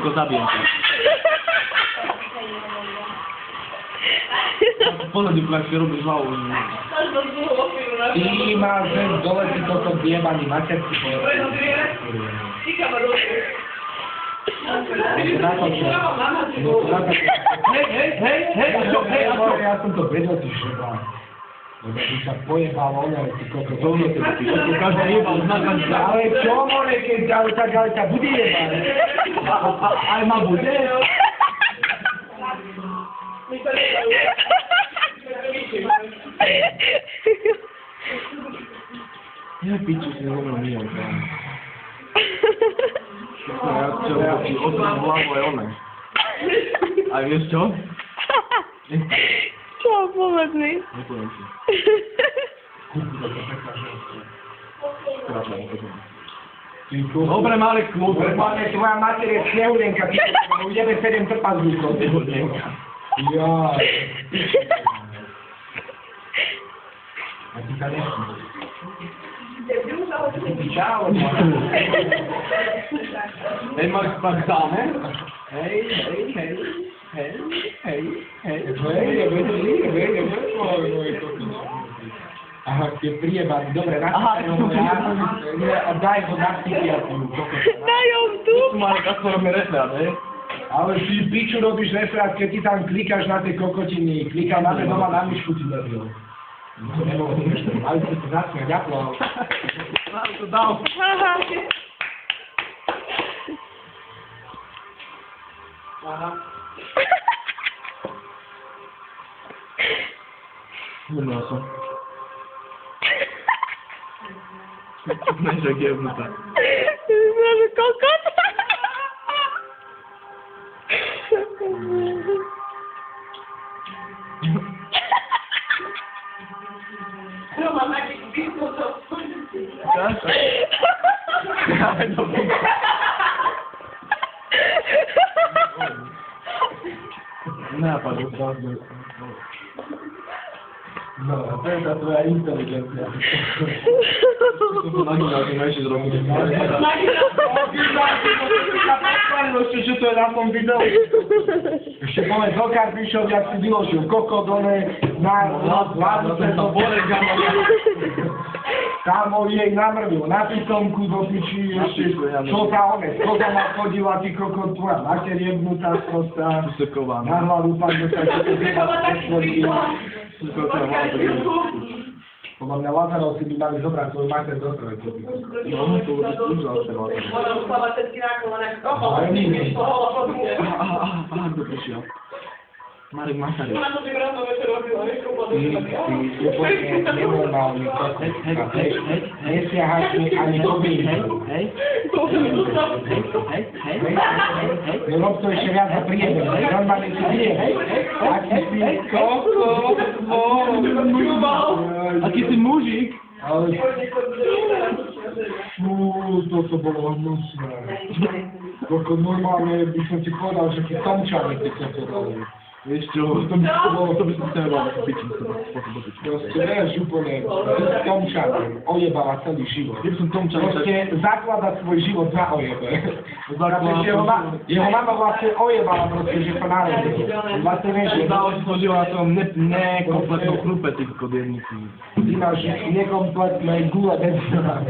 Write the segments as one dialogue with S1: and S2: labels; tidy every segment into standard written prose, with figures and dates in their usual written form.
S1: tylko zabiję cię. Pozadnie jak się robi zwało.
S2: I ma ten dole ty toto zjebani materci. Na to się... Hej, ja som to vedel, ty žeba. Lebo by sa pojebalo, ale ty koko, to ono ty píš, to každý jebal znakať. Ale čo, more, keď ďalka bude jebať? Aj ma bude?
S1: Ja piču si nehovoril milión. Ja chcel ti otvoriť hlavu aj one. A vieš čo?
S3: Čo, povedz mi.
S1: Nepoviem si. Dobre, Marek, kľúbe.
S2: Normálne tvoja mater je snehulienka, ty už jebe 7 trpazlíkov.
S1: Snehulienka.
S2: Ja. A ty sa nešli. Čau.
S1: Hej, Marek, tak dáme?
S2: Hej. Aha, je prijebaný, dobre,
S1: Aha,
S2: a daj ho na psychiatru.
S3: Daj ho tu.
S1: Marek, ako robíme referát, hej?
S2: Ale ty piču robíš referát, keď ty tam klikáš na tie kokotiny, klikaj na doma na myšku, ty debil. To nebolo niečo, ale si to zasmiať, ďakujem.
S1: Mám to dal.
S2: Aha.
S1: Nemal som. Než jak jebnutá.
S3: Zrazu kokot.
S1: Tak? Ale to było. Napadł prawdę.
S2: No, to jest ta twoja inteligencja.
S1: To nagi na tym się zrobić.
S2: Že to je na tom videu. Ešte povedz, Lokár prišiel, jak si vyložil kokot, na vládu sa to borega, tam jej namrvil, na pitomku do piči, ešte, čo sa koza ma chodila, ty kokot, tvoja mater jebnutá, prostá, na hlavu padne sa, čo to zjeba, podľa mňa Lazarov si by mali zobrať svoju mater do trojky.
S1: No, to už zase Lazarov.
S2: Ale nie.
S1: Aha, kto prišiel? Marek Masaryk.
S2: Ty úplne nenormálny kokot. Nesiahaš mi ani dobín.
S1: Hej.
S2: Nerob to ešte viac za priebeh. Normálne si vie. Aký si kokot.
S1: Aký si mužík?
S2: Ale... toto bolo hnusné. Kokot, normálne by som ti povedal, že ti tomčali ty kokot dali.
S1: Vieš čo, to by som chcel mať ako pičím z toho spôsobu.
S2: Proste vieš úplne, tomčaný, ojebala celý život.
S1: Keby som tomčaný,
S2: proste zakladať svoj život za ojebe. Jeho mama vlastne ojebala proste, že sa narodil. Vlastne vieš, že...
S1: Dalo si to život na tom nekompletnom chrupe, ty kodierníky.
S2: Ty máš nekompletné gule debila.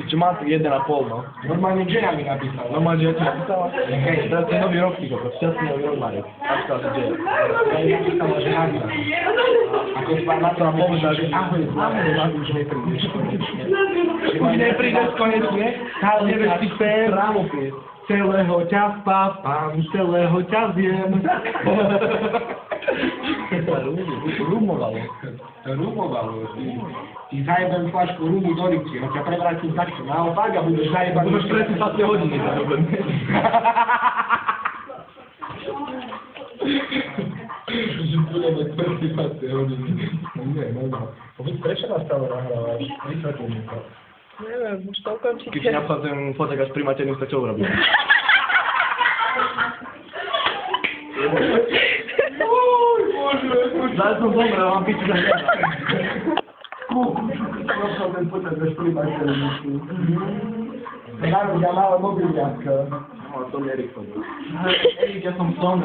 S1: Čo mám tu 1,5, no.
S2: Normálne žena mi napísala.
S1: Normálne, že ja ti napísala? Hej, teraz je nový rok, ty kokos, šťastný nový rok, Marek. Tak to asi deje.
S2: Ja napísala, že Hanna. Ako spáť na to a povedal, že ahoj, známe, už neprídeš konečne. Už neprídeš konečne? Stále nevieš ty pés.
S1: Právopis.
S2: Celého ťa spápam, celého ťa zjem.
S1: Rumovalo.
S2: Rumovalo. Ty zajebem flašku rumu do ryti, ja ťa prevrátim takto. Naopak a budeš zajebaný.
S1: Budeš presne hodiny zarobem.
S2: Že budeme presne hodiny. Nie, no. Prečo nás stále nahrávaš? Vysvetlím mi to.
S3: Neviem, už to ukončíte.
S1: Keď neobchádzam fotek až pri maternice, čo urobím? Daj som zomrel, mám piču za žena.
S2: Neobchádzam fotek až pri maternice. Ja malé mobiliatka.
S1: to Erik chodil. Erik, ja som som.